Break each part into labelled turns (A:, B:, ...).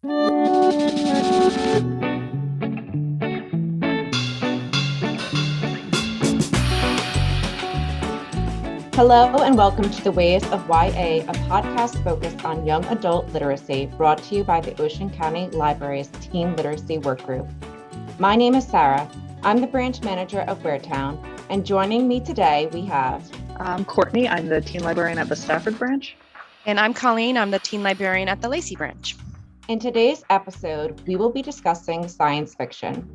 A: Hello and welcome to The Ways of YA, a podcast focused on young adult literacy, brought to you by the Ocean County Library's Teen Literacy Work Group. My name is Sarah. I'm the branch manager of Waretown, and joining me today we have...
B: I'm Courtney. I'm the teen librarian at the Stafford branch.
C: And I'm Colleen. I'm the teen librarian at the Lacey branch.
A: In today's episode, we will be discussing science fiction.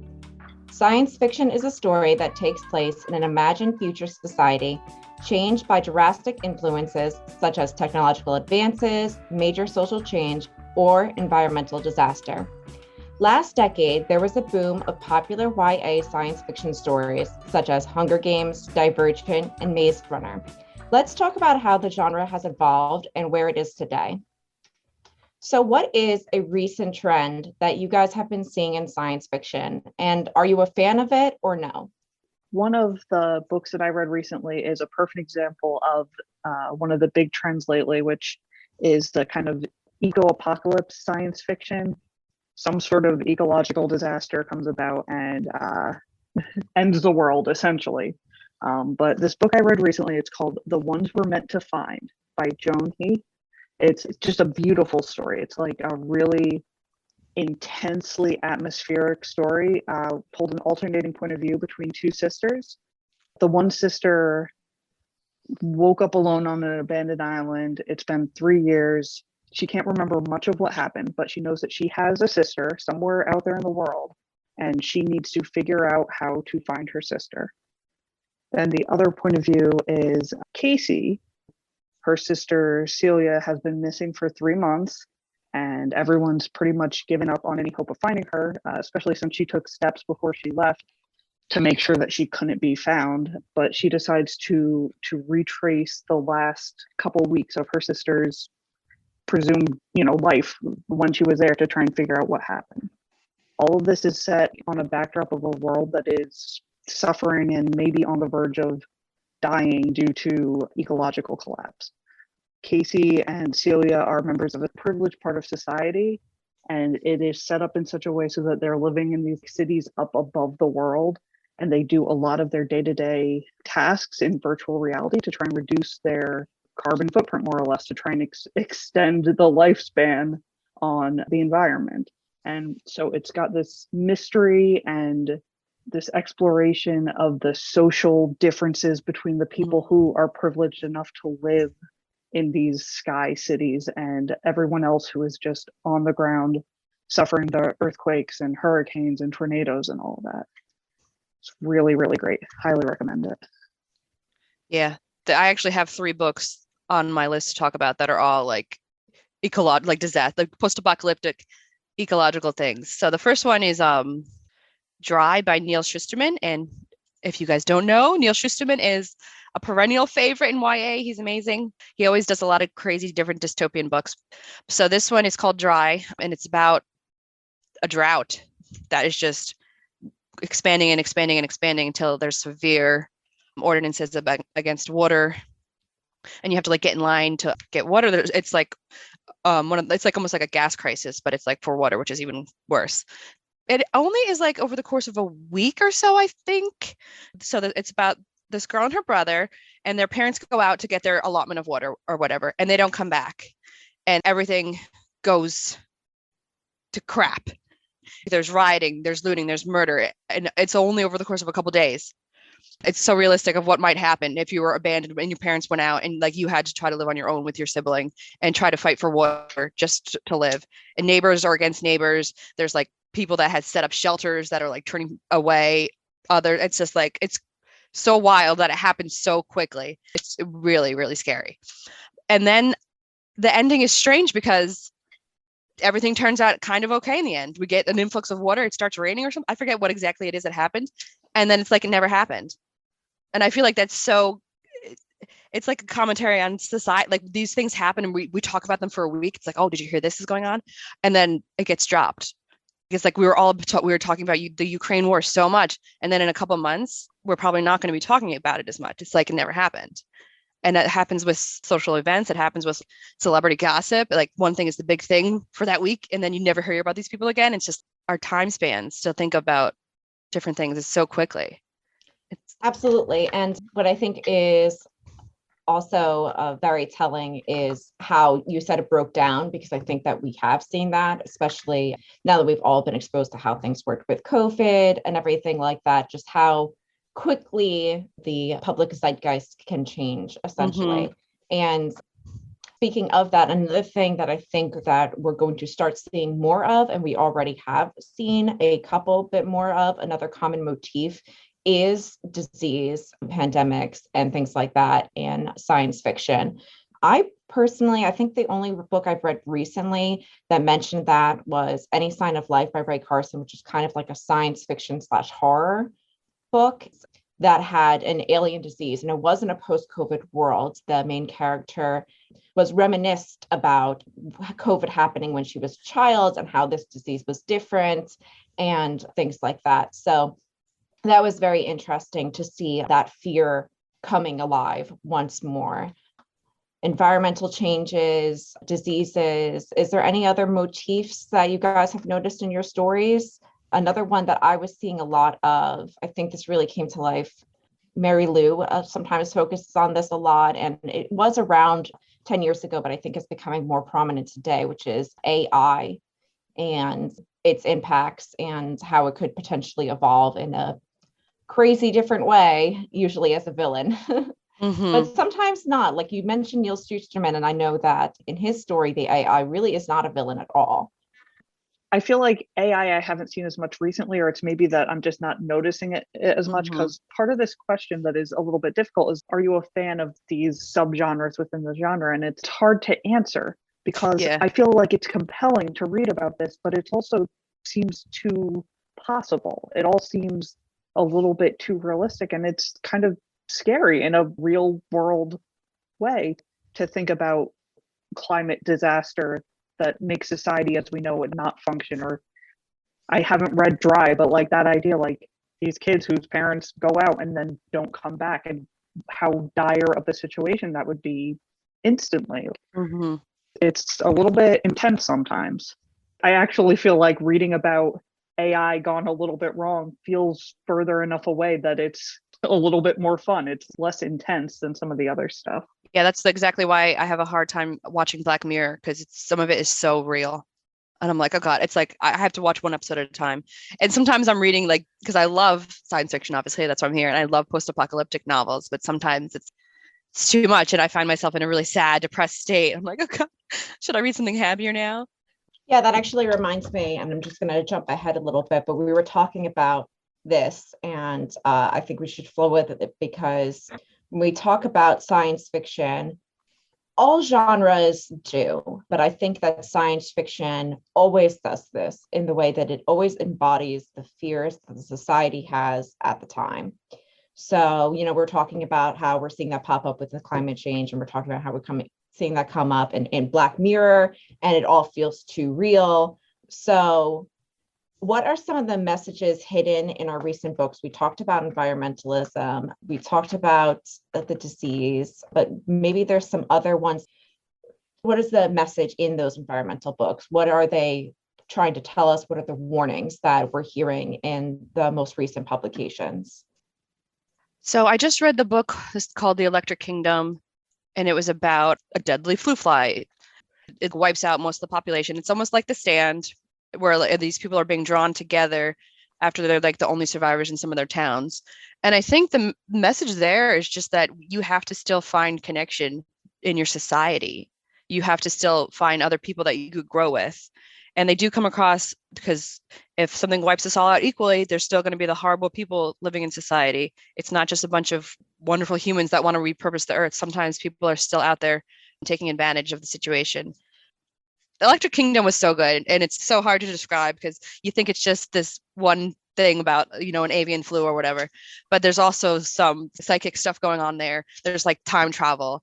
A: Science fiction is a story that takes place in an imagined future society changed by drastic influences such as technological advances, major social change, or environmental disaster. Last decade, there was a boom of popular YA science fiction stories such as Hunger Games, Divergent, and Maze Runner. Let's talk about how the genre has evolved and where it is today. So what is a recent trend that you guys have been seeing in science fiction? And are you a fan of it or no?
B: One of the books that I read recently is a perfect example of one of the big trends lately, which is the kind of eco-apocalypse science fiction. Some sort of ecological disaster comes about and ends the world, essentially. But this book I read recently, it's called The Ones We're Meant to Find by Joan He. It's just a beautiful story. It's like a really intensely atmospheric story, told an alternating point of view between two sisters. The one sister woke up alone on an abandoned island. It's been 3 years. She can't remember much of what happened, but she knows that she has a sister somewhere out there in the world, and she needs to figure out how to find her sister. Then the other point of view is Casey. Her sister Celia has been missing for 3 months, and everyone's pretty much given up on any hope of finding her, especially since she took steps before she left to make sure that she couldn't be found. But she decides to retrace the last couple weeks of her sister's presumed, life when she was there to try and figure out what happened. All of this is set on a backdrop of a world that is suffering and maybe on the verge of dying due to ecological collapse. Casey and Celia are members of a privileged part of society, and it is set up in such a way so that they're living in these cities up above the world, and they do a lot of their day-to-day tasks in virtual reality to try and reduce their carbon footprint, more or less, to try and extend the lifespan on the environment. And so it's got this mystery and this exploration of the social differences between the people who are privileged enough to live in these sky cities and everyone else who is just on the ground suffering the earthquakes and hurricanes and tornadoes and all of that. It's really, really great. Highly recommend it.
C: Yeah, I actually have 3 books on my list to talk about that are all like disaster, like post-apocalyptic ecological things. So the first one is Dry by Neil Shusterman. And if you guys don't know, Neil Shusterman is a perennial favorite in YA. He's amazing. He always does a lot of crazy different dystopian books. So this one is called Dry, and it's about a drought that is just expanding and expanding and expanding until there's severe ordinances against water, and you have to get in line to get water. It's like it's like almost like a gas crisis, but it's like for water, which is even worse. It only is like over the course of a week or so, I think. So it's about this girl and her brother, and their parents go out to get their allotment of water or whatever, and they don't come back, and everything goes to crap. There's rioting, there's looting, there's murder, and it's only over the course of a couple days. It's so realistic of what might happen if you were abandoned and your parents went out and you had to try to live on your own with your sibling and try to fight for water just to live. And neighbors are against neighbors. There's people that had set up shelters that are turning away it's just it's so wild that it happens so quickly. It's really, really scary. And then the ending is strange because everything turns out kind of okay in the end. We get an influx of water. It starts raining or something. I forget what exactly it is that happened. And then it's it never happened. And I feel like that's so, it's like a commentary on society. These things happen and we talk about them for a week. It's oh, did you hear this is going on? And then it gets dropped. It's we were talking about the Ukraine war so much. And then in a couple of months, we're probably not going to be talking about it as much. It's it never happened. And that happens with social events. It happens with celebrity gossip. Like one thing is the big thing for that week, and then you never hear about these people again. It's just our time spans to think about different things is so quickly.
A: Absolutely. And what I think is also very telling is how you said it broke down, because I think that we have seen that, especially now that we've all been exposed to how things worked with COVID and everything like that, just how quickly the public zeitgeist can change, essentially. And speaking of that, another thing that I think that we're going to start seeing more of, and we already have seen a couple bit more of, another common motif is disease, pandemics, and things like that in science fiction. I think the only book I've read recently that mentioned that was Any Sign of Life by Ray Carson, which is kind of like a science fiction / horror book that had an alien disease, and it wasn't a post-COVID world. The main character was reminisced about COVID happening when she was a child and how this disease was different and things like that. So that was very interesting to see that fear coming alive once more. Environmental changes, diseases. Is there any other motifs that you guys have noticed in your stories? Another one that I was seeing a lot of, I think this really came to life, Mary Lou sometimes focuses on this a lot, and it was around 10 years ago, but I think it's becoming more prominent today, which is AI and its impacts and how it could potentially evolve in a crazy different way, usually as a villain. But sometimes not. Like you mentioned Neil Schusterman, and I know that in his story, the AI really is not a villain at all.
B: I feel like AI I haven't seen as much recently, or it's maybe that I'm just not noticing it as much, because part of this question that is a little bit difficult is, are you a fan of these subgenres within the genre? And it's hard to answer because I feel like it's compelling to read about this, but it also seems too possible. It all seems a little bit too realistic, and it's kind of scary in a real world way to think about climate disaster that makes society as we know it not function. Or I haven't read Dry, but like that idea, like these kids whose parents go out and then don't come back, and how dire of a situation that would be instantly. It's a little bit intense sometimes. I actually feel like reading about AI gone a little bit wrong feels further enough away that it's a little bit more fun. It's less intense than some of the other stuff.
C: Yeah, that's exactly why I have a hard time watching Black Mirror, because some of it is so real. And I'm like, oh God, it's like I have to watch one episode at a time. And sometimes I'm reading, like, because I love science fiction, obviously, that's why I'm here. And I love post-apocalyptic novels, but sometimes it's too much. And I find myself in a really sad, depressed state. I'm like, oh God, should I read something happier now?
A: Yeah, that actually reminds me, and I'm just going to jump ahead a little bit, but we were talking about this, and I think we should flow with it, because when we talk about science fiction, all genres do, but I think that science fiction always does this in the way that it always embodies the fears that the society has at the time. So, we're talking about how we're seeing that pop up with the climate change, and we're talking about how we're seeing that come up in Black Mirror, and it all feels too real. So what are some of the messages hidden in our recent books? We talked about environmentalism, we talked about the disease, but maybe there's some other ones. What is the message in those environmental books? What are they trying to tell us? What are the warnings that we're hearing in the most recent publications?
C: So I just read the book. It's called The Electric Kingdom, and it was about a deadly flu fly. It wipes out most of the population. It's almost like The Stand, where these people are being drawn together after they're like the only survivors in some of their towns. And I think the message there is just that you have to still find connection in your society. You have to still find other people that you could grow with. And they do come across, because if something wipes us all out equally, there's still going to be the horrible people living in society. It's not just a bunch of wonderful humans that want to repurpose the earth. Sometimes people are still out there taking advantage of the situation. The Electric Kingdom was so good, and it's so hard to describe because you think it's just this one thing about, an avian flu or whatever, but there's also some psychic stuff going on there. There's like time travel.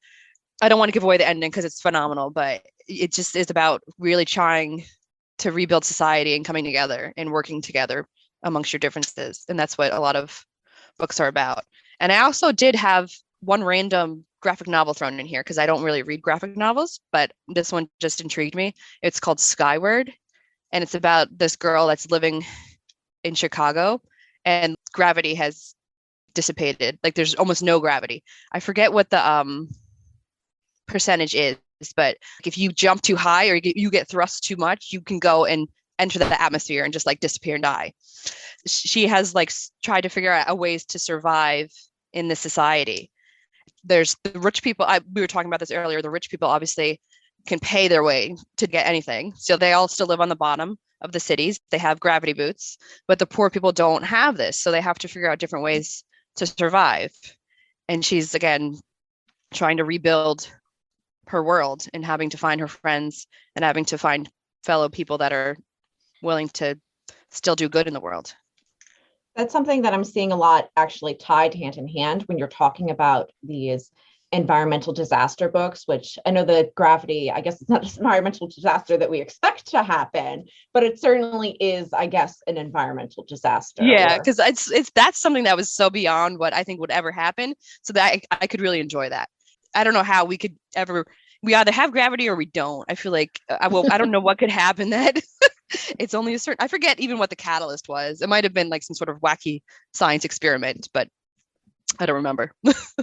C: I don't want to give away the ending because it's phenomenal, but it just is about really trying to rebuild society and coming together and working together amongst your differences. And that's what a lot of books are about. And I also did have one random graphic novel thrown in here because I don't really read graphic novels, but this one just intrigued me. It's called Skyward, and it's about this girl that's living in Chicago, and gravity has dissipated. Like there's almost no gravity. I forget what the percentage is, but if you jump too high or you get thrust too much, you can go and enter the atmosphere and just like disappear and die. She has like tried to figure out ways to survive in this society. There's the rich people. We were talking about this earlier. The rich people obviously can pay their way to get anything. So they all still live on the bottom of the cities. They have gravity boots, but the poor people don't have this. So they have to figure out different ways to survive. And she's, again, trying to rebuild her world and having to find her friends and having to find fellow people that are willing to still do good in the world.
A: That's something that I'm seeing a lot actually tied hand in hand when you're talking about these environmental disaster books, which I know the gravity, I guess it's not an environmental disaster that we expect to happen, but it certainly is, I guess, an environmental disaster.
C: Yeah, because it's that's something that was so beyond what I think would ever happen. So that I could really enjoy that. I don't know how we could ever, we either have gravity or we don't. I feel like I don't know what could happen that it's only a certain, I forget even what the catalyst was. It might have been like some sort of wacky science experiment, but I don't remember.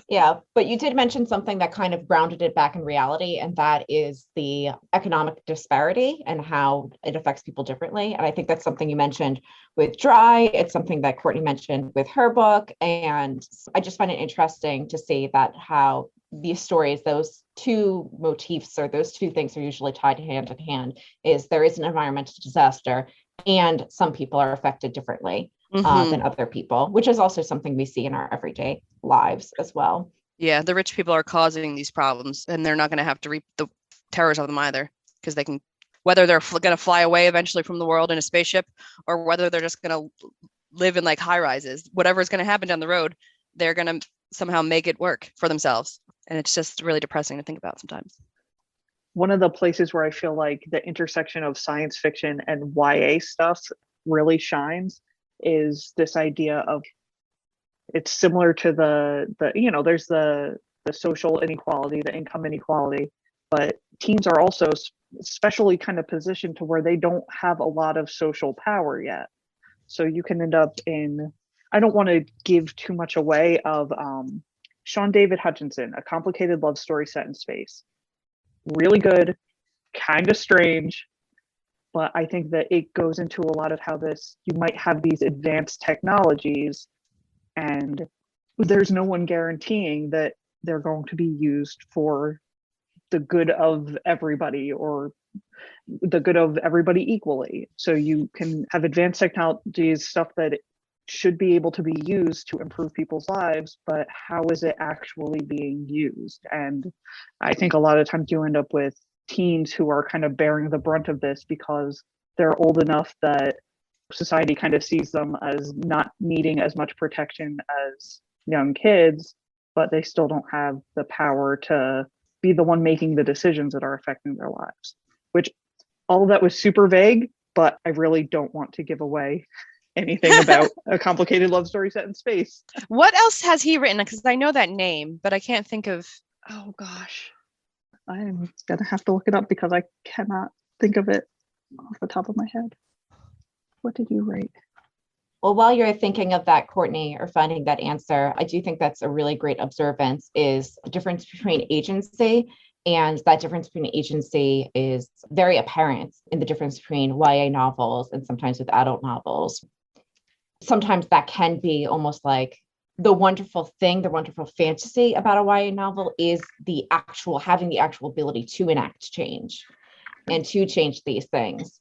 A: Yeah, but you did mention something that kind of grounded it back in reality, and that is the economic disparity and how it affects people differently. And I think that's something you mentioned with Dry. It's something that Courtney mentioned with her book. And I just find it interesting to see that how these stories, those two motifs or those two things are usually tied hand in hand, is there is an environmental disaster and some people are affected differently than other people, which is also something we see in our everyday lives as well.
C: Yeah, the rich people are causing these problems and they're not going to have to reap the terrors of them either, because they can, whether they're going to fly away eventually from the world in a spaceship or whether they're just going to live in like high rises, whatever is going to happen down the road, they're going to somehow make it work for themselves. And it's just really depressing to think about sometimes.
B: One of the places where I feel like the intersection of science fiction and YA stuff really shines is this idea of, it's similar to the there's the social inequality, the income inequality, but teens are also especially kind of positioned to where they don't have a lot of social power yet. So you can end up in, I don't want to give too much away of Sean David Hutchinson, A Complicated Love Story Set in Space. Really good, kind of strange, but I think that it goes into a lot of how you might have these advanced technologies and there's no one guaranteeing that they're going to be used for the good of everybody or the good of everybody equally. So you can have advanced technologies, stuff that should be able to be used to improve people's lives, but how is it actually being used? And I think a lot of times you end up with teens who are kind of bearing the brunt of this because they're old enough that society kind of sees them as not needing as much protection as young kids, but they still don't have the power to be the one making the decisions that are affecting their lives. Which all of that was super vague, but I really don't want to give away anything about A Complicated Love Story Set in Space.
C: What else has he written? Because I know that name, but I can't think of.
B: Oh gosh, I'm gonna have to look it up because I cannot think of it off the top of my head. What did you write?
A: Well, while you're thinking of that, Courtney, or finding that answer, I do think that's a really great observance, is the difference between agency. And that difference between agency is very apparent in the difference between YA novels and sometimes with adult novels. Sometimes that can be almost like the wonderful thing, the wonderful fantasy about a YA novel is the actual, having the actual ability to enact change and to change these things.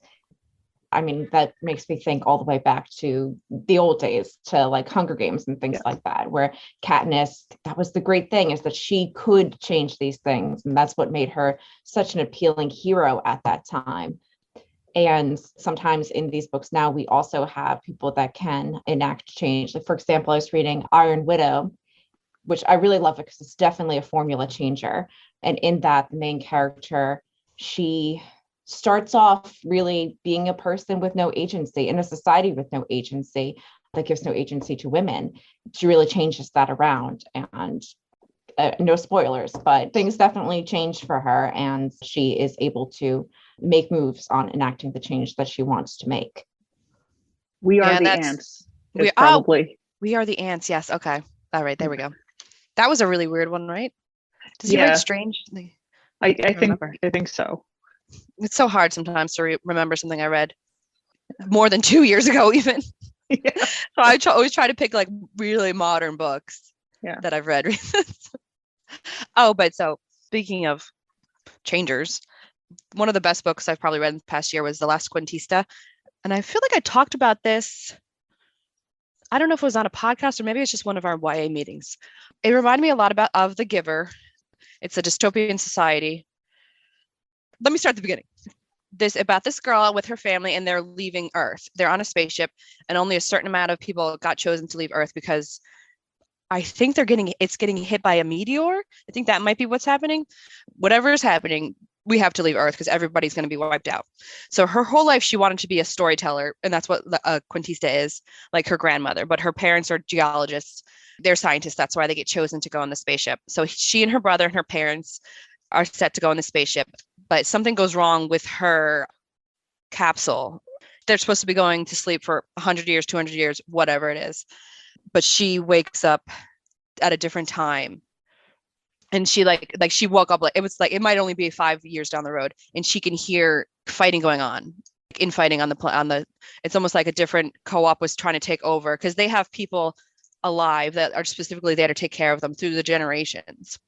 A: I mean, that makes me think all the way back to the old days, to like Hunger Games and things like that, where Katniss, that was the great thing, is that she could change these things. And that's what made her such an appealing hero at that time. And sometimes in these books now, we also have people that can enact change. Like, for example, I was reading Iron Widow, which I really love because it's definitely a formula changer. And in that, the main character, she starts off really being a person with no agency in a society with no agency that gives no agency to women. She really changes that around. And no spoilers, but things definitely changed for her, and she is able to make moves on enacting the change that she wants to make.
B: We Are
C: Yeah,
B: the
C: that's
B: Ants
C: we
B: is probably.
C: We Are the Ants. Yes. Okay. All right. There we go. That was a really weird one, right? Does he
B: Yeah.
C: write strange?
B: I
C: remember.
B: think so.
C: It's so hard sometimes to remember something I read more than 2 years ago, even.
B: Yeah.
C: So I always try to pick like really modern books that I've read. Oh, but so speaking of changers, one of the best books I've probably read in the past year was The Last Quintista. And I feel like I talked about this. I don't know if it was on a podcast or maybe it's just one of our YA meetings. It reminded me a lot of The Giver. It's a dystopian society. Let me start at the beginning. About this girl with her family, and they're leaving Earth. They're on a spaceship, and only a certain amount of people got chosen to leave Earth because I think it's getting hit by a meteor. I think that might be what's happening. Whatever is happening, we have to leave Earth because everybody's going to be wiped out. So her whole life, she wanted to be a storyteller, and that's what a Quintista is, like her grandmother. But her parents are geologists. They're scientists. That's why they get chosen to go on the spaceship. So she and her brother and her parents are set to go on the spaceship, but something goes wrong with her capsule. They're supposed to be going to sleep for 100 years, 200 years, whatever it is. But she wakes up at a different time. And she she woke up, like it was like it might only be 5 years down the road, and she can hear fighting going on, infighting on the it's almost like a different co-op was trying to take over because they have people alive that are specifically there to take care of them through the generations.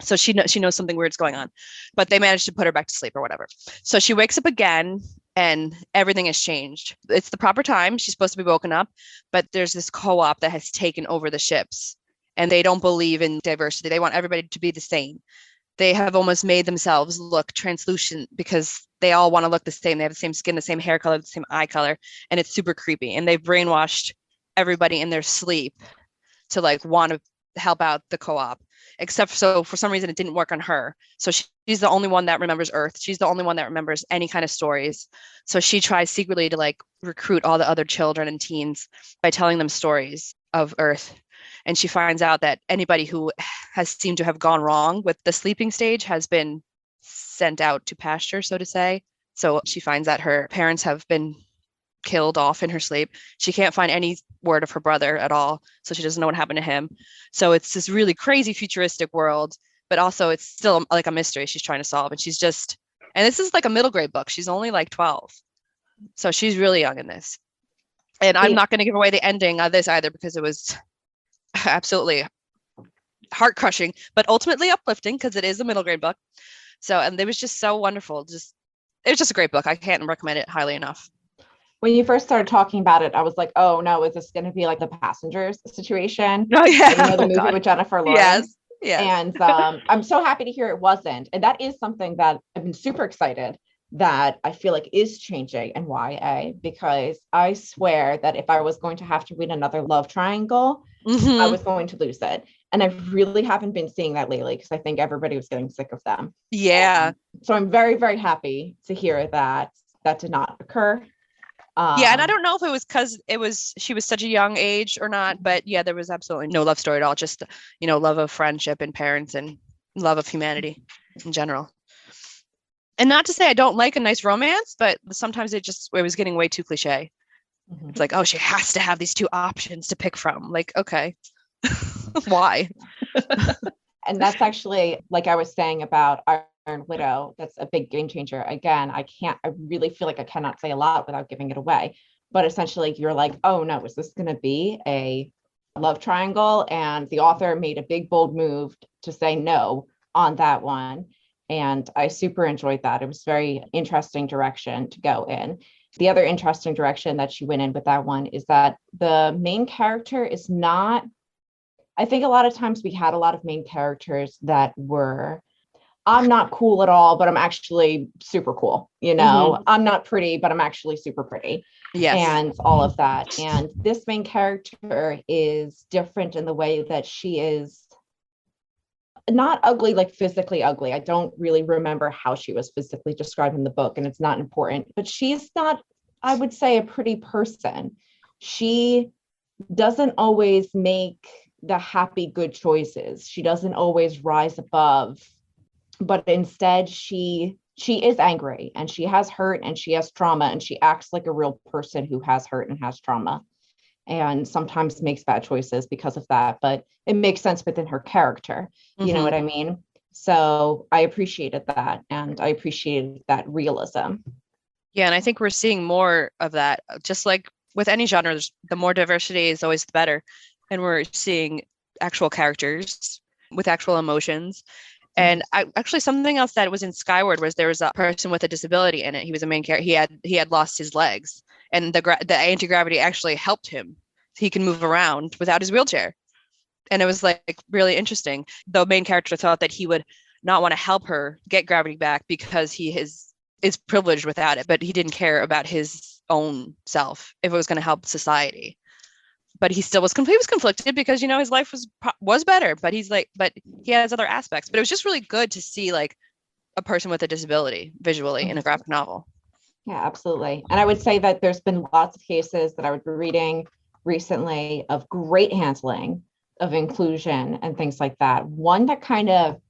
C: So she knows something weird's going on, but they managed to put her back to sleep or whatever. So she wakes up again and everything has changed. It's the proper time. She's supposed to be woken up, but there's this co-op that has taken over the ships and they don't believe in diversity. They want everybody to be the same. They have almost made themselves look translucent because they all want to look the same. They have the same skin, the same hair color, the same eye color, and it's super creepy. And they've brainwashed everybody in their sleep to want to help out the co-op. Except so for some reason it didn't work on her. So she's the only one that remembers Earth. She's the only one that remembers any kind of stories. So she tries secretly to recruit all the other children and teens by telling them stories of Earth. And she finds out that anybody who has seemed to have gone wrong with the sleeping stage has been sent out to pasture, so to say. So she finds that her parents have been killed off in her sleep. She can't find any word of her brother at all, so she doesn't know what happened to him. So it's this really crazy futuristic world, but also it's still like a mystery she's trying to solve. And this is like a middle grade book. She's only 12, so she's really young in this. And I'm not going to give away the ending of this either because it was absolutely heart crushing, but ultimately uplifting because it is a middle grade book. So, and it was just so wonderful. It was just a great book. I can't recommend it highly enough.
A: When you first started talking about it, I was like, oh no, is this going to be like the Passengers situation?
C: Oh yeah.
A: The movie with Jennifer Lawrence.
C: Yes.
A: And I'm so happy to hear it wasn't. And that is something that I've been super excited that I feel like is changing in YA, because I swear that if I was going to have to read another love triangle, I was going to lose it. And I really haven't been seeing that lately because I think everybody was getting sick of them.
C: Yeah.
A: So I'm very, very happy to hear that did not occur.
C: Yeah, and I don't know if it was because she was such a young age or not, but yeah, there was absolutely no love story at all. Just love of friendship and parents and love of humanity in general. And not to say I don't like a nice romance, but sometimes it was getting way too cliche. Mm-hmm. It's like, oh, she has to have these two options to pick from. Like, okay, why?
A: And that's actually, like I was saying about Iron Widow, that's a big game changer. Again, I really feel like I cannot say a lot without giving it away. But essentially, you're like, oh no, is this going to be a love triangle? And the author made a big, bold move to say no on that one. And I super enjoyed that. It was very interesting direction to go in. The other interesting direction that she went in with that one is that the main character is not, I think a lot of times we had a lot of main characters that were, I'm not cool at all, but I'm actually super cool. I'm not pretty, but I'm actually super pretty.
C: Yes.
A: And all of that. And this main character is different in the way that she is not ugly, like physically ugly. I don't really remember how she was physically described in the book, and it's not important, but she's not, I would say, a pretty person. She doesn't always make the happy, good choices. She doesn't always rise above, but instead she is angry and she has hurt and she has trauma and she acts like a real person who has hurt and has trauma, and sometimes makes bad choices because of that, but it makes sense within her character. You know what I mean? So I appreciated that, and I appreciated that realism.
C: Yeah, and I think we're seeing more of that. Just like with any genre, the more diversity is always the better. And we're seeing actual characters with actual emotions. And actually, something else that was in Skyward was there was a person with a disability in it. He was a main character. He had lost his legs, and the anti-gravity actually helped him. He can move around without his wheelchair. And it was like really interesting. The main character thought that he would not want to help her get gravity back because he is privileged without it, but he didn't care about his own self if it was going to help society. But he still was conflicted because, you know, his life was better, but but he has other aspects. But it was just really good to see like a person with a disability visually in a graphic novel.
A: Yeah, absolutely. And I would say that there's been lots of cases that I would be reading recently of great handling of inclusion and things like that. One that kind of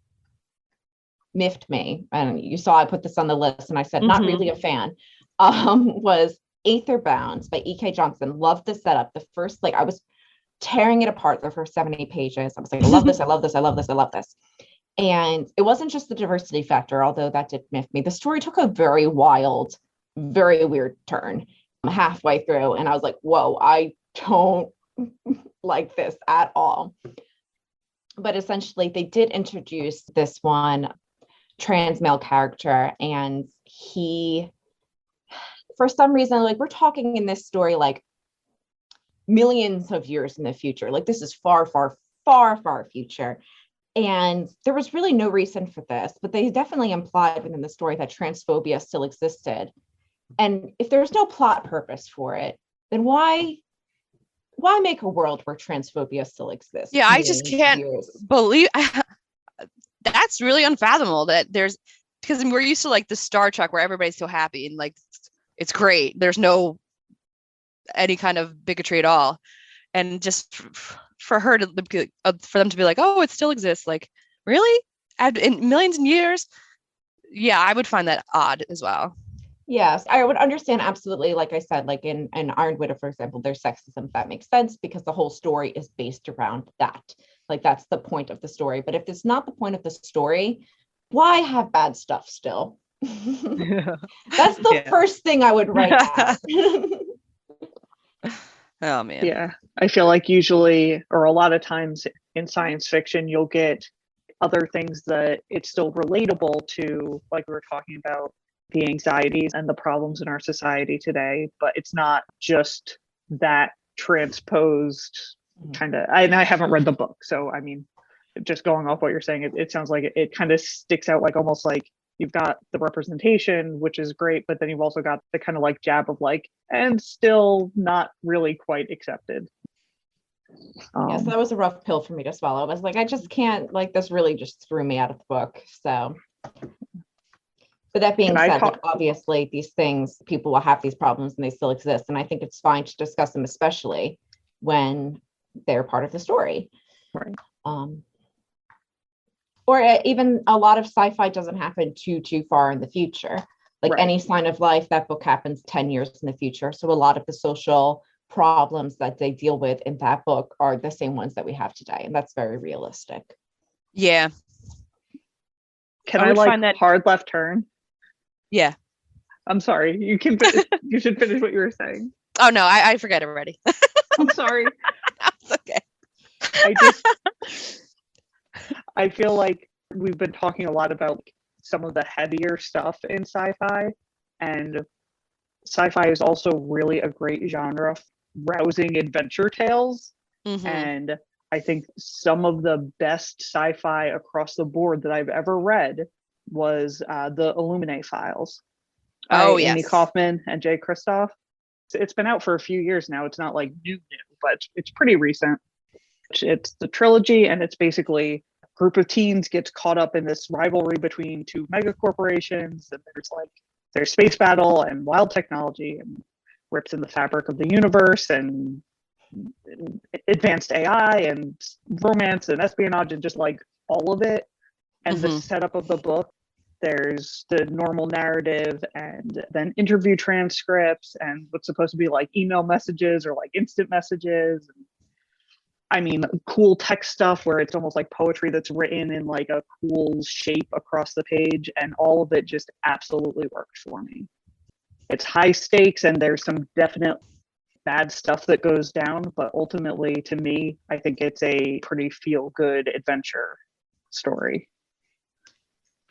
A: miffed me, and you saw I put this on the list and I said, not really a fan, was Aetherbound by E.K. Johnson. Loved the setup. The first, like, I was tearing it apart the first 70 pages. I was like, I love this, I love this, I love this, I love this. And it wasn't just the diversity factor, although that did miff me. The story took a very wild, very weird turn halfway through. And I was like, whoa, I don't like this at all. But essentially, they did introduce this one trans male character, and he, for some reason, like, we're talking in this story like millions of years in the future. Like, this is far, far, far, far future. And there was really no reason for this, but they definitely implied within the story that transphobia still existed. And if there's no plot purpose for it, then why make a world where transphobia still exists?
C: Yeah, I just can't believe that's really unfathomable that there's, because we're used to like the Star Trek where everybody's so happy and like it's great. There's no any kind of bigotry at all. And just for her to for them to be like, oh, it still exists. Like, really? In millions of years? Yeah, I would find that odd as well.
A: Yes, I would understand absolutely. Like I said, like in Iron Widow, for example, there's sexism. That makes sense because the whole story is based around that. Like, that's the point of the story. But if it's not the point of the story, why have bad stuff still? That's the first thing I would write out.
C: Oh, man.
B: Yeah, I feel like usually, or a lot of times in science fiction, you'll get other things that it's still relatable to, like we were talking about, the anxieties and the problems in our society today, but it's not just that transposed kind of, and I haven't read the book, so I mean, just going off what you're saying, it sounds like it kind of sticks out, like almost like you've got the representation, which is great, but then you've also got the kind of like jab of like, and still not really quite accepted.
A: Yes, that was a rough pill for me to swallow. I was like, I just can't, like, this really just threw me out of the book. So, but that being said, like, obviously these things, people will have these problems and they still exist. And I think it's fine to discuss them, especially when they're part of the story.
B: Right.
A: Or even a lot of sci-fi doesn't happen too far in the future. Like Any Sign of Life, that book happens 10 years in the future. So a lot of the social problems that they deal with in that book are the same ones that we have today. And that's very realistic.
C: Yeah.
B: Can I like that hard left turn?
C: Yeah.
B: I'm sorry. You can you should finish what you were saying.
C: Oh no, I forget already.
B: I'm sorry.
C: That's okay.
B: I feel like we've been talking a lot about some of the heavier stuff in sci-fi, and sci-fi is also really a great genre of rousing adventure tales. And I think some of the best sci-fi across the board that I've ever read was the Illuminae Files.
C: Oh, yes.
B: Amy Kaufman and Jay Kristoff. It's been out for a few years now. It's not like new, but it's pretty recent. It's the trilogy, and it's basically a group of teens gets caught up in this rivalry between two mega corporations, and there's space battle and wild technology and rips in the fabric of the universe, and advanced AI and romance and espionage and just like all of it. And the setup of the book, there's the normal narrative and then interview transcripts and what's supposed to be like email messages or like instant messages. I mean, cool text stuff where it's almost like poetry that's written in like a cool shape across the page, and all of it just absolutely works for me. It's high stakes and there's some definite bad stuff that goes down, but ultimately to me, I think it's a pretty feel good adventure story.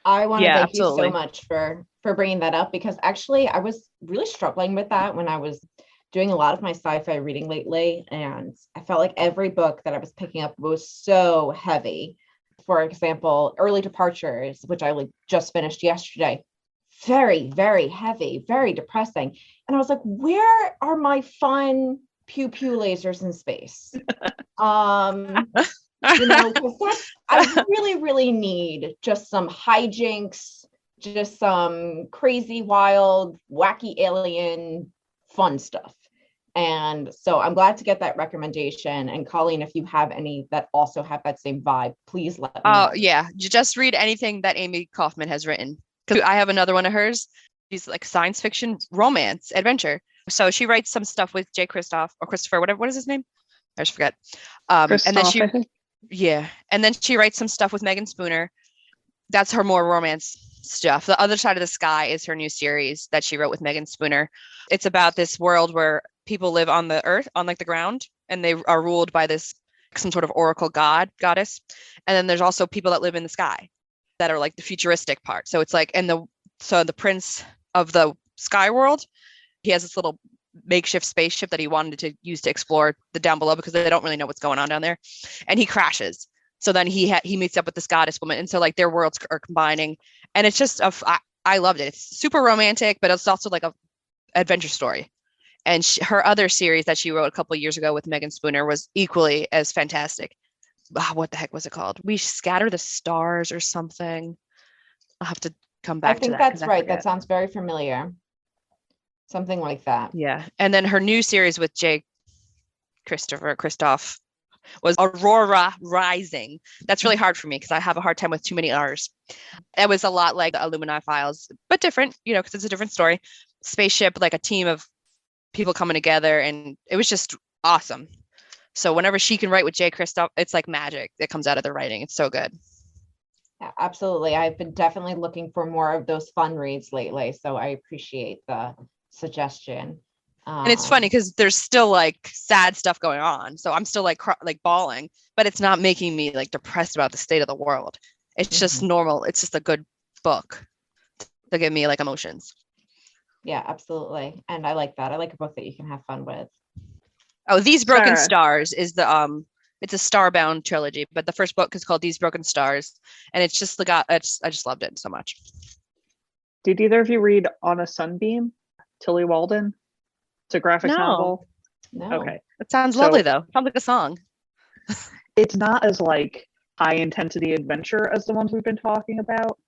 A: I want to
C: Yeah,
A: thank you so
C: absolutely.
A: much for bringing that up, because actually I was really struggling with that when I was doing a lot of my sci-fi reading lately, and I felt like every book that I was picking up was so heavy. For example, Early Departures, which I like just finished yesterday, very, very heavy, very depressing. And I was like, where are my fun pew pew lasers in space? Because that's, I really, really need just some hijinks, just some crazy, wild, wacky alien fun stuff. And so I'm glad to get that recommendation. And Colleen, if you have any that also have that same vibe, please let me know.
C: Yeah, just read anything that Amy Kaufman has written, because I have another one of hers. She's like science fiction, romance, adventure. So she writes some stuff with Jay Kristoff or Christopher, whatever. What is his name? I just forget. And then and then she writes some stuff with Megan Spooner. That's her more romance stuff. The Other Side of the Sky is her new series that she wrote with Megan Spooner. It's about this world where people live on the earth, on like the ground, and they are ruled by this some sort of oracle goddess. And then there's also people that live in the sky that are like the futuristic part. So it's like, so the prince of the sky world, he has this little makeshift spaceship that he wanted to use to explore the down below because they don't really know what's going on down there, and he crashes. So then he meets up with this goddess woman, and so like their worlds are combining, and it's just I loved it. It's super romantic, but it's also like a adventure story. And her other series that she wrote a couple of years ago with Megan Spooner was equally as fantastic. What the heck was it called? We Scatter the Stars or something. I'll have to come back to that.
A: I think that's right. That sounds very familiar. Something like that.
C: Yeah. And then her new series with Jay Kristoff was Aurora Rising. That's really hard for me because I have a hard time with too many R's. It was a lot like the Illuminati Files, but different, because it's a different story. Spaceship, like a team of people coming together, and it was just awesome. So whenever she can write with Jay Kristoff, it's like magic that comes out of the writing. It's so good.
A: Yeah, absolutely. I've been definitely looking for more of those fun reads lately, so I appreciate the suggestion.
C: And it's funny because there's still like sad stuff going on, so I'm still like bawling, but it's not making me like depressed about the state of the world. It's just normal. It's just a good book to give me like emotions.
A: Yeah, absolutely. And I like that. I like a book that you can have fun with.
C: Oh, These Broken Stars is the it's a Starbound trilogy, but the first book is called These Broken Stars, and it's just I just loved it so much.
B: Did either of you read On a Sunbeam, Tilly Walden? It's a graphic novel.
A: No.
B: Okay.
C: That sounds lovely though. Sounds like a song.
B: It's not as like high intensity adventure as the ones we've been talking about.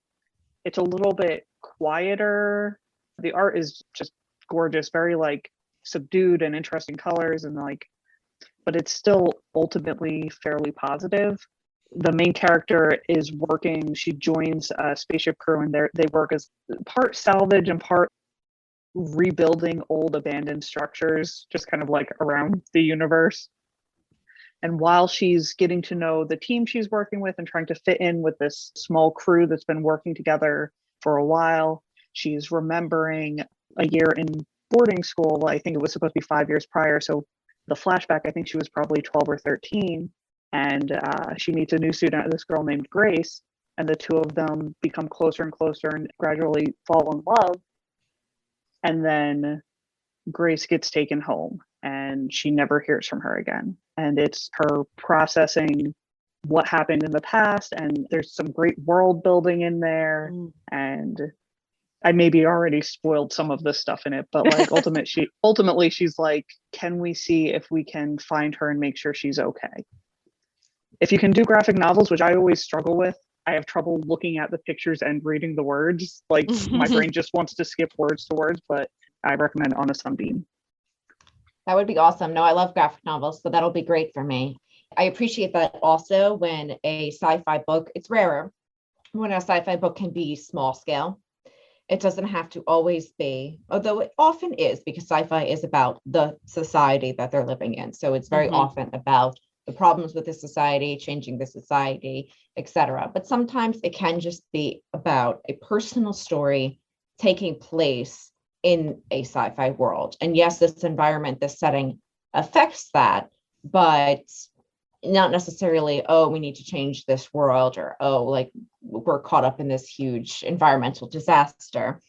B: It's a little bit quieter. The art is just gorgeous, very like subdued and interesting colors, and like, but it's still ultimately fairly positive. The main character is working, she joins a spaceship crew, and they work as part salvage and part rebuilding old abandoned structures, just kind of like around the universe. And while she's getting to know the team she's working with and trying to fit in with this small crew that's been working together for a while, she's remembering a year in boarding school. I think it was supposed to be 5 years prior. So the flashback, I think she was probably 12 or 13. And she meets a new student, this girl named Grace, and the two of them become closer and closer and gradually fall in love. And then Grace gets taken home and she never hears from her again. And it's her processing what happened in the past. And there's some great world building in there. And I maybe already spoiled some of this stuff in it, but like ultimately she's like, can we see if we can find her and make sure she's okay? If you can do graphic novels, which I always struggle with, I have trouble looking at the pictures and reading the words. Like my brain just wants to skip words to words, but I recommend On a Sunbeam.
A: That would be awesome. No, I love graphic novels, so that'll be great for me. I appreciate that also when a sci-fi book, it's rarer when a sci-fi book can be small scale. It doesn't have to always be, although it often is, because sci-fi is about the society that they're living in. So it's very often about the problems with the society, changing the society, etc. But sometimes it can just be about a personal story taking place in a sci-fi world. And yes, this environment, this setting affects that, but not necessarily, oh, we need to change this world, or oh, like we're caught up in this huge environmental disaster.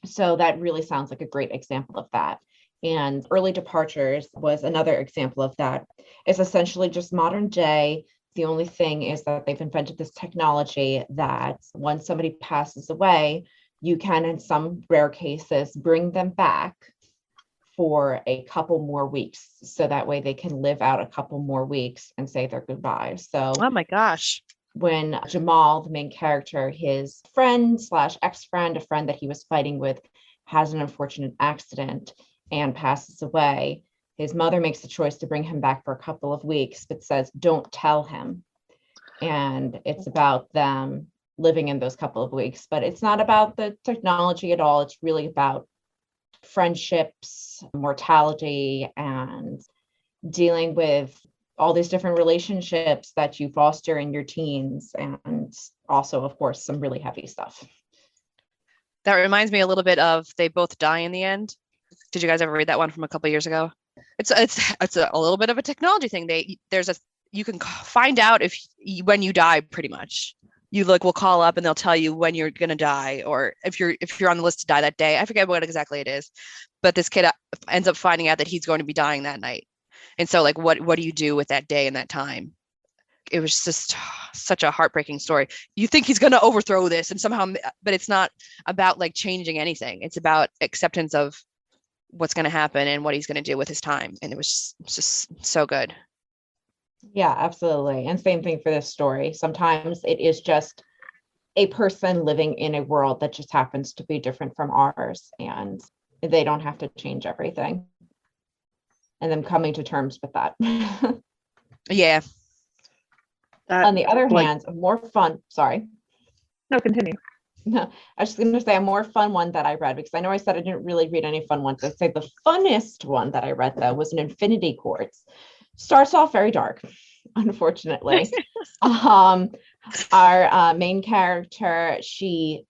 A: So that really sounds like a great example of that. And Early Departures was another example of that. It's essentially just modern day. The only thing is that they've invented this technology that when somebody passes away, you can, in some rare cases, bring them back for a couple more weeks. So that way they can live out a couple more weeks and say their goodbyes. So,
C: oh my gosh.
A: When Jamal, the main character, his friend slash ex-friend, a friend that he was fighting with, has an unfortunate accident and passes away, his mother makes the choice to bring him back for a couple of weeks, but says, don't tell him. And it's about them living in those couple of weeks, but it's not about the technology at all. It's really about friendships, mortality, and dealing with all these different relationships that you foster in your teens, and also, of course, some really heavy stuff.
C: That reminds me a little bit of They Both Die in the End. Did you guys ever read that one from a couple of years ago? It's a little bit of a technology thing. You can find out when you die, pretty much. You will call up and they'll tell you when you're gonna die, or if you're on the list to die that day. I forget what exactly it is, but this kid ends up finding out that he's going to be dying that night. And so what do you do with that day and that time? It was just such a heartbreaking story. You think he's going to overthrow this and somehow, but it's not about changing anything. It's about acceptance of what's going to happen and what he's going to do with his time. And it was just so good.
A: Yeah, absolutely. And same thing for this story. Sometimes it is just a person living in a world that just happens to be different from ours, and they don't have to change everything. And them coming to terms with that.
C: Yeah.
A: On the other hand, a more fun, sorry.
B: No, continue.
A: No, I was just going to say a more fun one that I read, because I know I said I didn't really read any fun ones. I'd say the funnest one that I read, though, was an Infinity Quartz. Starts off very dark, unfortunately. Our main character, she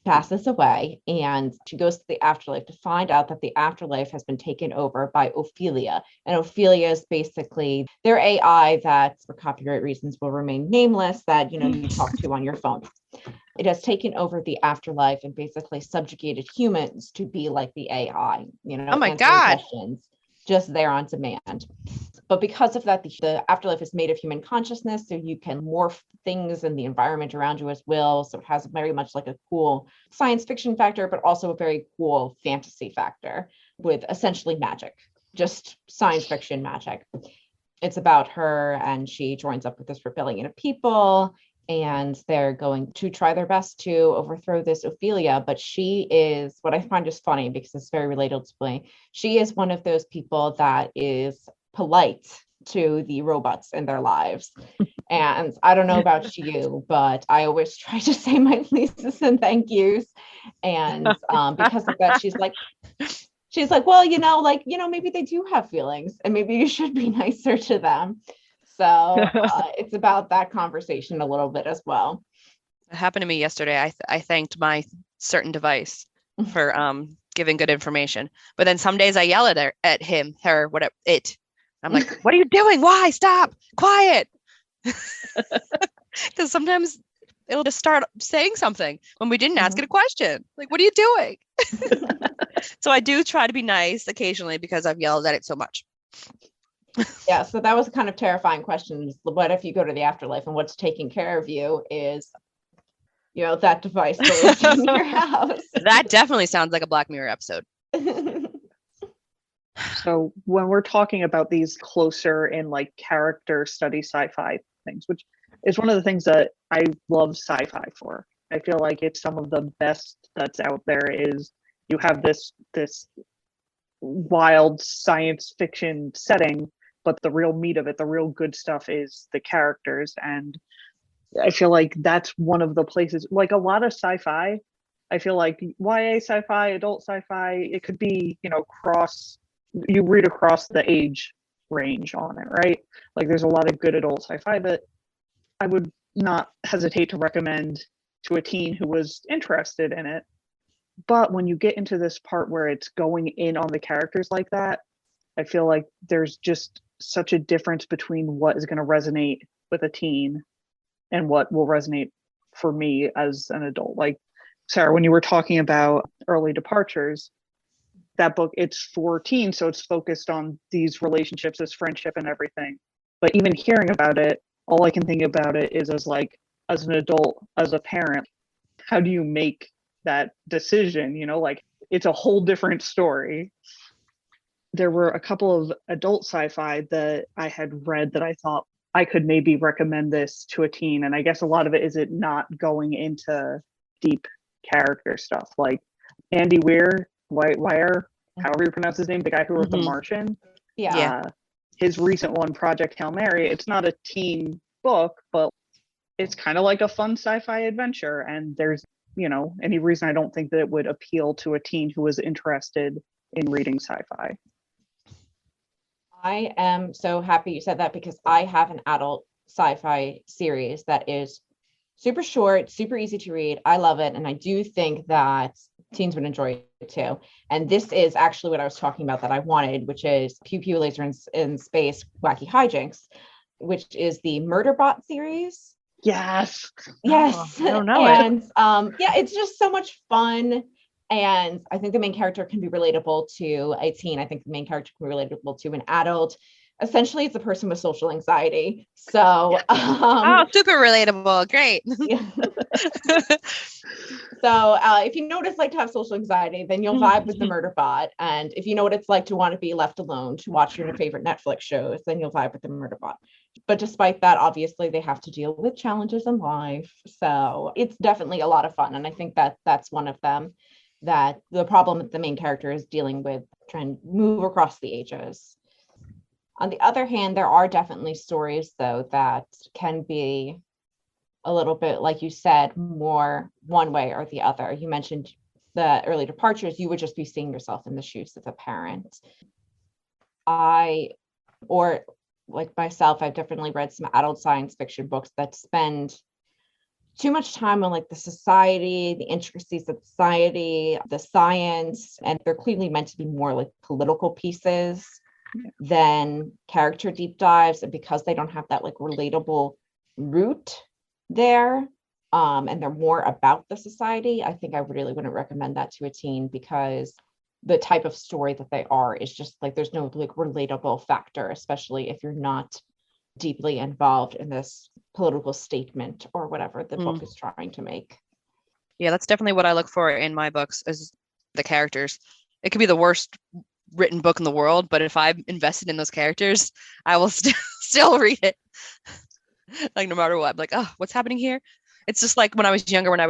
A: passes away and she goes to the afterlife to find out that the afterlife has been taken over by Ophelia. And Ophelia is basically their AI that, for copyright reasons, will remain nameless, that you talk to on your phone. It has taken over the afterlife and basically subjugated humans to be like the AI,
C: oh my God,
A: questions just there on demand. But because of that, the afterlife is made of human consciousness, so you can morph things in the environment around you as well. So it has very much like a cool science fiction factor, but also a very cool fantasy factor with essentially magic, just science fiction magic. It's about her, and she joins up with this rebellion of people, and they're going to try their best to overthrow this Ophelia. But she is, what I find is funny, because it's very relatable to me, she is one of those people that is polite to the robots in their lives. And I don't know about you, but I always try to say my pleases and thank yous. And because of that, she's like, well, maybe they do have feelings, and maybe you should be nicer to them. So it's about that conversation a little bit as well.
C: It happened to me yesterday. I thanked my certain device for giving good information, but then some days I yell at him, her, whatever, it. I'm like, what are you doing? Why? Stop! Quiet! Because sometimes it'll just start saying something when we didn't ask it a question. Like, what are you doing? So I do try to be nice occasionally because I've yelled at it so much.
A: Yeah, so that was a kind of terrifying question. What if you go to the afterlife and what's taking care of you is, that device that lives in your house?
C: That definitely sounds like a Black Mirror episode.
B: So when we're talking about these closer in character study sci-fi things, which is one of the things that I love sci-fi for. I feel like it's some of the best that's out there. Is you have this wild science fiction setting, but the real meat of it, the real good stuff, is the characters. And I feel like that's one of the places, like a lot of sci-fi, I feel like YA sci-fi, adult sci-fi, it could be, you read across the age range on it, right? Like there's a lot of good adult sci-fi that I would not hesitate to recommend to a teen who was interested in it. But when you get into this part where it's going in on the characters like that, I feel like there's just such a difference between what is going to resonate with a teen and what will resonate for me as an adult. Like, Sarah, when you were talking about Early Departures, that book, it's for teens, so it's focused on these relationships, this friendship and everything. But even hearing about it, all I can think about it is as an adult, as a parent, how do you make that decision? Like it's a whole different story. There were a couple of adult sci-fi that I had read that I thought I could maybe recommend this to a teen. And I guess a lot of it is it not going into deep character stuff. Like Andy Weir, however you pronounce his name, the guy who wrote The Martian.
A: Yeah.
B: His recent one, Project Hail Mary, it's not a teen book, but it's kind of like a fun sci-fi adventure. And there's, any reason I don't think that it would appeal to a teen who was interested in reading sci-fi.
A: I am so happy you said that because I have an adult sci-fi series that is super short, super easy to read. I love it. And I do think that teens would enjoy it too. And this is actually what I was talking about that I wanted, which is Pew Pew Laser in Space Wacky Hijinks, which is the Murderbot series.
B: Yes.
A: Yes.
C: Oh, I don't know
A: and it's just so much fun. And I think the main character can be relatable to a teen. I think the main character can be relatable to an adult. Essentially, it's a person with social anxiety. So,
C: super relatable. Great.
A: Yeah. So, if you know what it's like to have social anxiety, then you'll vibe with the Murderbot. And if you know what it's like to want to be left alone to watch your favorite Netflix shows, then you'll vibe with the Murderbot. But despite that, obviously, they have to deal with challenges in life. So it's definitely a lot of fun. And I think that that's one of them, that the problem that the main character is dealing with, trying to move across the ages. On the other hand, there are definitely stories, though, that can be a little bit, like you said, more one way or the other. You mentioned the Early Departures. You would just be seeing yourself in the shoes of a parent. Like myself, I've definitely read some adult science fiction books that spend too much time on like the society, the intricacies of society, the science, and they're clearly meant to be more like political pieces than character deep dives. And because they don't have that like relatable root there, and they're more about the society, I think I really wouldn't recommend that to a teen, because the type of story that they are is just like there's no like relatable factor, especially if you're not deeply involved in this political statement or whatever the book is trying to make.
C: Yeah, that's definitely what I look for in my books, is the characters. It could be the worst written book in the world, but if I'm invested in those characters, I will still read it. Like no matter what, I'm like, oh, what's happening here? It's just like when I was younger, when I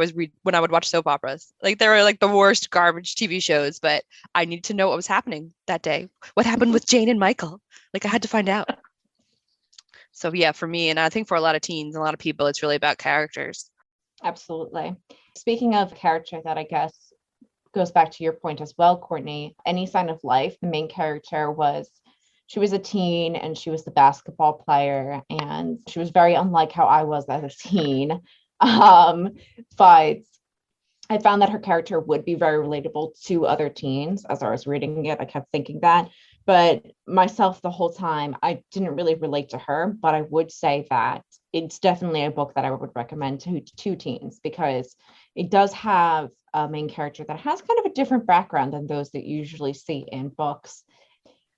C: would watch soap operas. Like they were like the worst garbage TV shows, but I needed to know what was happening that day. What happened with Jane and Michael? Like I had to find out. So yeah, for me, and I think for a lot of teens, a lot of people, it's really about characters.
A: Absolutely. Speaking of character, that I guess goes back to your point as well, Courtney. Any Sign of Life, the main character she was a teen and she was the basketball player, and she was very unlike how I was as a teen. But I found that her character would be very relatable to other teens. As I was reading it, I kept thinking that. But myself, the whole time, I didn't really relate to her. But I would say that it's definitely a book that I would recommend to teens, because it does have a main character that has kind of a different background than those that you usually see in books.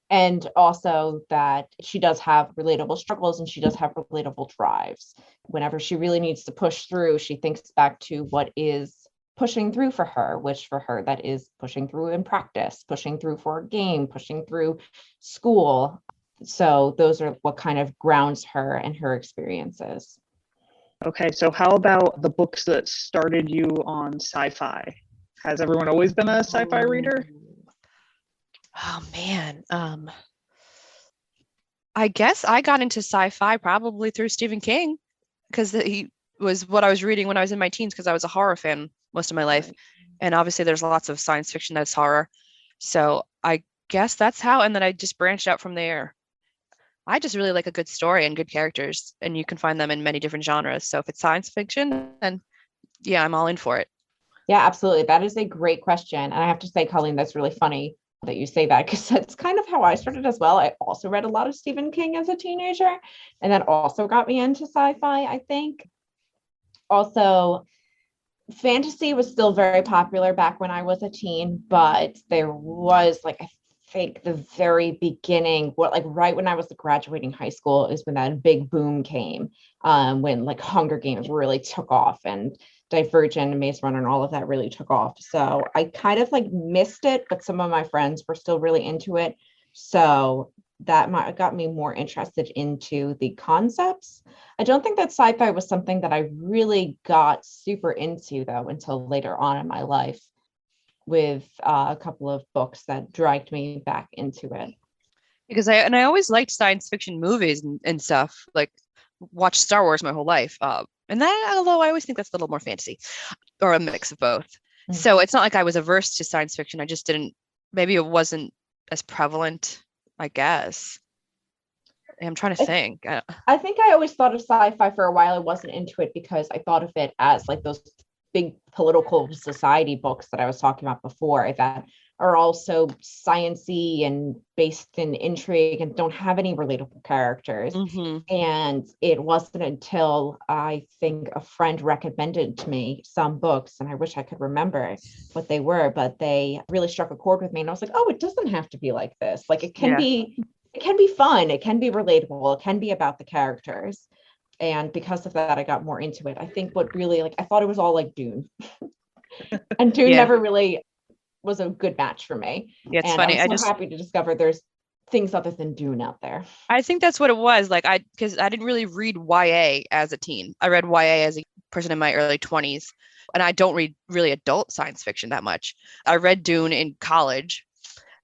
A: And also that she does have relatable struggles and she does have relatable drives. Whenever she really needs to push through, she thinks back to what is pushing through for her, which for her, that is pushing through in practice, pushing through for a game, pushing through school. So those are what kind of grounds her and her experiences.
B: Okay, so how about the books that started you on sci-fi? Has everyone always been a sci-fi reader?
C: Oh man. I guess I got into sci-fi probably through Stephen King because he was what I was reading when I was in my teens because I was a horror fan most of my life.
B: Right.
C: And obviously there's lots of science fiction that's horror. So I guess that's how, and then I just branched out from there. I just really like a good story and good characters, and you can find them in many different genres. So if it's science fiction, then yeah, I'm all in for it.
A: Yeah, absolutely. That is a great question. And I have to say, Colleen, that's really funny that you say that because that's kind of how I started as well. I also read a lot of Stephen King as a teenager, and that also got me into sci-fi, I think. Also, fantasy was still very popular back when I was a teen, but there was like, I think the very beginning, what like right when I was graduating high school is when that big boom came, when like Hunger Games really took off and Divergent and Maze Runner and all of that really took off. So I kind of like missed it, but some of my friends were still really into it. So that got me more interested into the concepts. I don't think that sci-fi was something that I really got super into though until later on in my life with a couple of books that dragged me back into it.
C: Because I always liked science fiction movies and stuff. Like watched Star Wars my whole life. And that, although I always think that's a little more fantasy or a mix of both. So it's not like I was averse to science fiction. I just didn't, maybe it wasn't as prevalent, I guess. I'm trying to think.
A: I think I always thought of sci-fi for a while. I wasn't into it because I thought of it as like those big political society books that I was talking about before that are also sciencey and based in intrigue and don't have any relatable characters. And it wasn't until I think a friend recommended to me some books, and I wish I could remember what they were, but they really struck a chord with me. And I was like, oh, it doesn't have to be like this. Like it can be fun, it can be relatable, it can be about the characters. And because of that, I got more into it. I think what really like I thought it was all like Dune. And Dune never really was a good match for me.
C: Yeah, it's
A: and
C: funny.
A: I'm so happy to discover there's things other than Dune out there.
C: I think that's what it was. Like because I didn't really read YA as a teen. I read YA as a person in my early 20s, and I don't read really adult science fiction that much. I read Dune in college.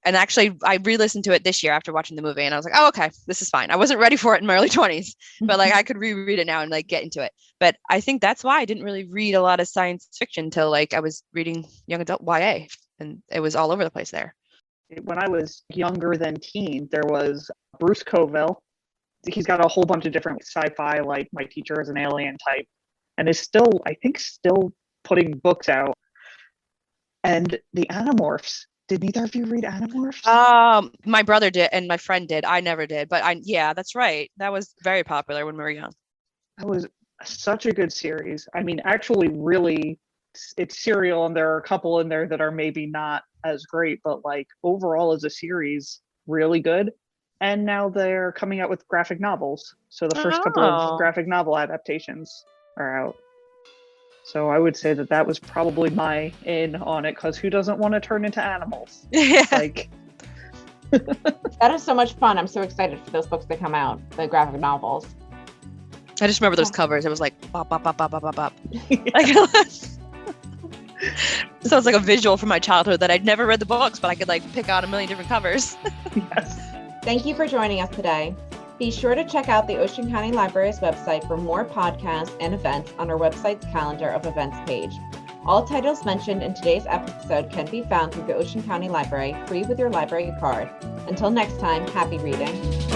C: And actually, I re-listened to it this year after watching the movie, and I was like, "Oh, okay, this is fine." I wasn't ready for it in my early 20s, but like I could reread it now and like get into it. But I think that's why I didn't really read a lot of science fiction until like I was reading young adult YA, and it was all over the place there.
B: When I was younger than teen, there was Bruce Coville. He's got a whole bunch of different sci-fi, like My Teacher is an Alien type, and is still, I think, still putting books out. And the Animorphs. Did neither of you read Animorphs?
C: My brother did and my friend did. I never did, but yeah, that's right. That was very popular when we were young.
B: That was such a good series. I mean, actually, really, it's serial, and there are a couple in there that are maybe not as great, but like overall as a series, really good. And now they're coming out with graphic novels. So the first couple of graphic novel adaptations are out. So I would say that was probably my in on it, because who doesn't want to turn into animals?
C: Yeah.
B: Like
A: that is so much fun. I'm so excited for those books to come out, the graphic novels.
C: I just remember those covers. It was like bop, bop, bop, bop, bop, bop, bop. So it's like a visual from my childhood that I'd never read the books, but I could like pick out a million different covers.
B: Yes.
A: Thank you for joining us today. Be sure to check out the Ocean County Library's website for more podcasts and events on our website's calendar of events page. All titles mentioned in today's episode can be found through the Ocean County Library, free with your library card. Until next time, happy reading.